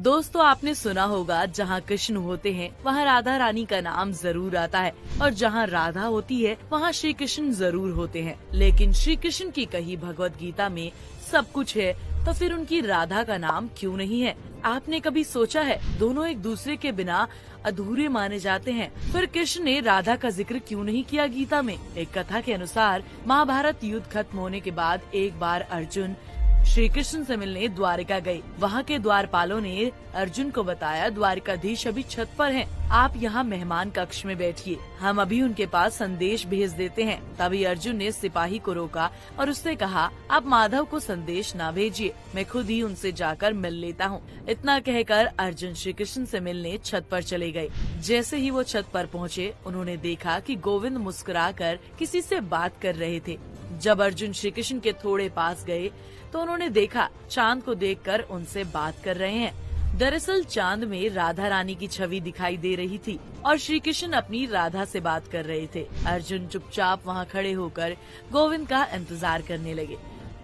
दोस्तों, आपने सुना होगा जहाँ कृष्ण होते हैं वहाँ राधा रानी का नाम जरूर आता है, और जहाँ राधा होती है वहाँ श्री कृष्ण जरूर होते हैं। लेकिन श्री कृष्ण की कही भगवत गीता में सब कुछ है, तो फिर उनकी राधा का नाम क्यों नहीं है? आपने कभी सोचा है दोनों एक दूसरे के बिना अधूरे माने जाते हैं, फिर कृष्ण ने राधा का जिक्र क्यों नहीं किया गीता में? एक कथा के अनुसार महाभारत युद्ध खत्म होने के बाद एक बार अर्जुन श्री कृष्ण से मिलने द्वारिका गए। वहाँ के द्वारपालों ने अर्जुन को बताया, द्वारिकाधीश अभी छत पर हैं, आप यहाँ मेहमान कक्ष में बैठिए, हम अभी उनके पास संदेश भेज देते हैं। तभी अर्जुन ने सिपाही को रोका और उससे कहा, आप माधव को संदेश ना भेजिए, मैं खुद ही उनसे जाकर मिल लेता हूँ। इतना कहकर अर्जुन श्री कृष्ण से मिलने छत पर चले गए। जैसे ही वो छत पर पहुँचे, उन्होंने देखा कि गोविंद मुस्कुराकर किसी से बात कर रहे थे। जब अर्जुन श्री कृष्ण के थोड़े पास गए तो उन्होंने देखा चांद को देखकर उनसे बात कर रहे हैं। दरअसल चांद में राधा रानी की छवि दिखाई दे रही थी और श्री कृष्ण अपनी राधा से बात कर रहे थे। अर्जुन चुपचाप वहां खड़े होकर गोविंद का इंतजार करने लगे।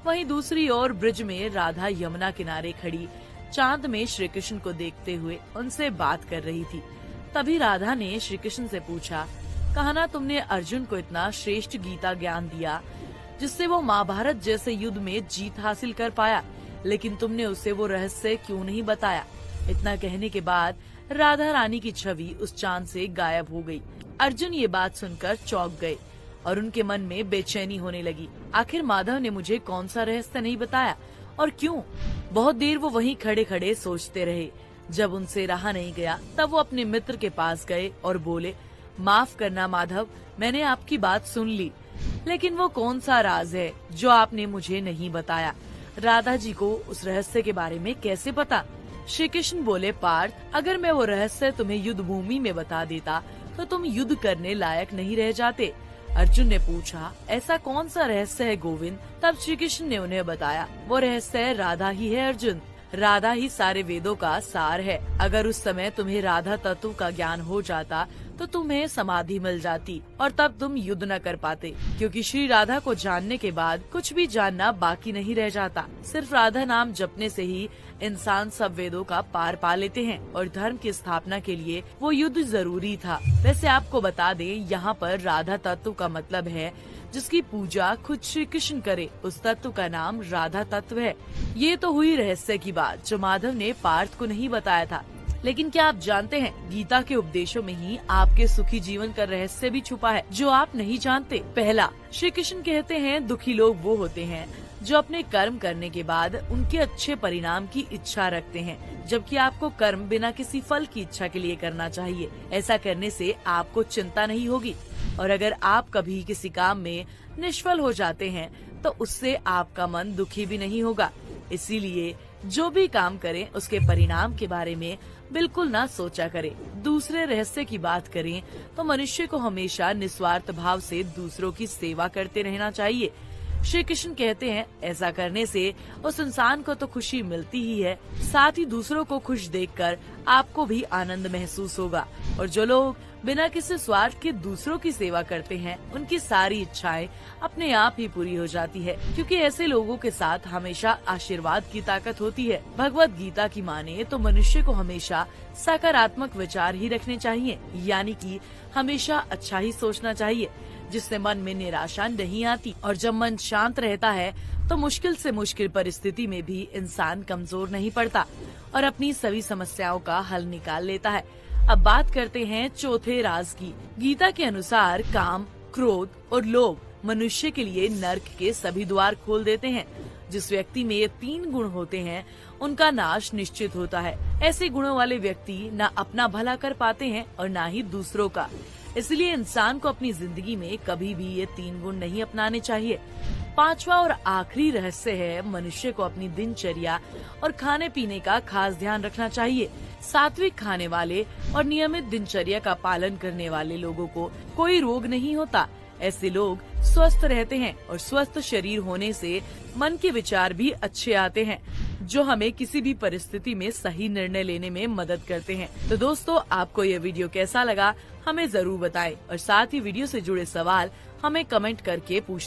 वहीं दूसरी ओर ब्रिज में राधा यमुना किनारे खड़ी चांद में श्री कृष्ण को देखते हुए उनसे बात कर रही थी। तभी राधा ने श्री कृष्ण से पूछा, कहा ना तुमने अर्जुन को इतना श्रेष्ठ गीता ज्ञान दिया जिससे वो महाभारत जैसे युद्ध में जीत हासिल कर पाया, लेकिन तुमने उसे वो रहस्य क्यों नहीं बताया? इतना कहने के बाद राधा रानी की छवि उस चांद से गायब हो गई। अर्जुन ये बात सुनकर चौंक गए और उनके मन में बेचैनी होने लगी। आखिर माधव ने मुझे कौन सा रहस्य नहीं बताया और क्यों? बहुत देर वो वहीं खड़े खड़े सोचते रहे। जब उनसे रहा नहीं गया तब वो अपने मित्र के पास गए और बोले, माफ करना माधव, मैंने आपकी बात सुन ली, लेकिन वो कौन सा राज है जो आपने मुझे नहीं बताया? राधा जी को उस रहस्य के बारे में कैसे पता? श्री कृष्ण बोले, पार्थ, अगर मैं वो रहस्य तुम्हें युद्ध भूमि में बता देता तो तुम युद्ध करने लायक नहीं रह जाते। अर्जुन ने पूछा, ऐसा कौन सा रहस्य है गोविंद? तब श्री कृष्ण ने उन्हें बताया, वो रहस्य राधा ही है अर्जुन। राधा ही सारे वेदों का सार है। अगर उस समय तुम्हें राधा तत्व का ज्ञान हो जाता तो तुम्हें समाधि मिल जाती और तब तुम युद्ध न कर पाते, क्योंकि श्री राधा को जानने के बाद कुछ भी जानना बाकी नहीं रह जाता। सिर्फ राधा नाम जपने से ही इंसान सब वेदों का पार पा लेते हैं और धर्म की स्थापना के लिए वो युद्ध जरूरी था। वैसे आपको बता दें, यहाँ पर राधा तत्व का मतलब है जिसकी पूजा खुद श्री कृष्ण करे, उस तत्व का नाम राधा तत्व है। ये तो हुई रहस्य की बात जो माधव ने पार्थ को नहीं बताया था। लेकिन क्या आप जानते हैं, गीता के उपदेशों में ही आपके सुखी जीवन का रहस्य भी छुपा है जो आप नहीं जानते। पहला, श्री कृष्ण कहते हैं दुखी लोग वो होते हैं जो अपने कर्म करने के बाद उनके अच्छे परिणाम की इच्छा रखते हैं, जबकि आपको कर्म बिना किसी फल की इच्छा के लिए करना चाहिए। ऐसा करने से आपको चिंता नहीं होगी, और अगर आप कभी किसी काम में निष्फल हो जाते हैं तो उससे आपका मन दुखी भी नहीं होगा। इसीलिए जो भी काम करें उसके परिणाम के बारे में बिल्कुल ना सोचा करें। दूसरे रहस्य की बात करें तो मनुष्य को हमेशा निस्वार्थ भाव से दूसरों की सेवा करते रहना चाहिए। श्री कृष्ण कहते हैं ऐसा करने से उस इंसान को तो खुशी मिलती ही है, साथ ही दूसरों को खुश देखकर आपको भी आनंद महसूस होगा। और जो लोग बिना किसी स्वार्थ के दूसरों की सेवा करते हैं उनकी सारी इच्छाएं अपने आप ही पूरी हो जाती है, क्योंकि ऐसे लोगों के साथ हमेशा आशीर्वाद की ताकत होती है। भगवत गीता की माने तो मनुष्य को हमेशा सकारात्मक विचार ही रखने चाहिए, यानी कि हमेशा अच्छा ही सोचना चाहिए, जिससे मन में निराशा नहीं आती। और जब मन शांत रहता है तो मुश्किल से मुश्किल परिस्थिति में भी इंसान कमजोर नहीं पड़ता और अपनी सभी समस्याओं का हल निकाल लेता है। अब बात करते हैं चौथे राज की। गीता के अनुसार काम, क्रोध और लोभ मनुष्य के लिए नर्क के सभी द्वार खोल देते हैं। जिस व्यक्ति में ये 3 गुण होते हैं उनका नाश निश्चित होता है। ऐसे गुणों वाले व्यक्ति न अपना भला कर पाते हैं और न ही दूसरों का। इसलिए इंसान को अपनी जिंदगी में कभी भी ये 3 गुण नहीं अपनाने चाहिए। 5वां और आखिरी रहस्य है, मनुष्य को अपनी दिनचर्या और खाने पीने का खास ध्यान रखना चाहिए। सात्विक खाने वाले और नियमित दिनचर्या का पालन करने वाले लोगों को कोई रोग नहीं होता। ऐसे लोग स्वस्थ रहते हैं और स्वस्थ शरीर होने से मन के विचार भी अच्छे आते हैं, जो हमें किसी भी परिस्थिति में सही निर्णय लेने में मदद करते हैं। तो दोस्तों, आपको ये वीडियो कैसा लगा हमें जरूर बताएं और साथ ही वीडियो से जुड़े सवाल हमें कमेंट करके पूछें।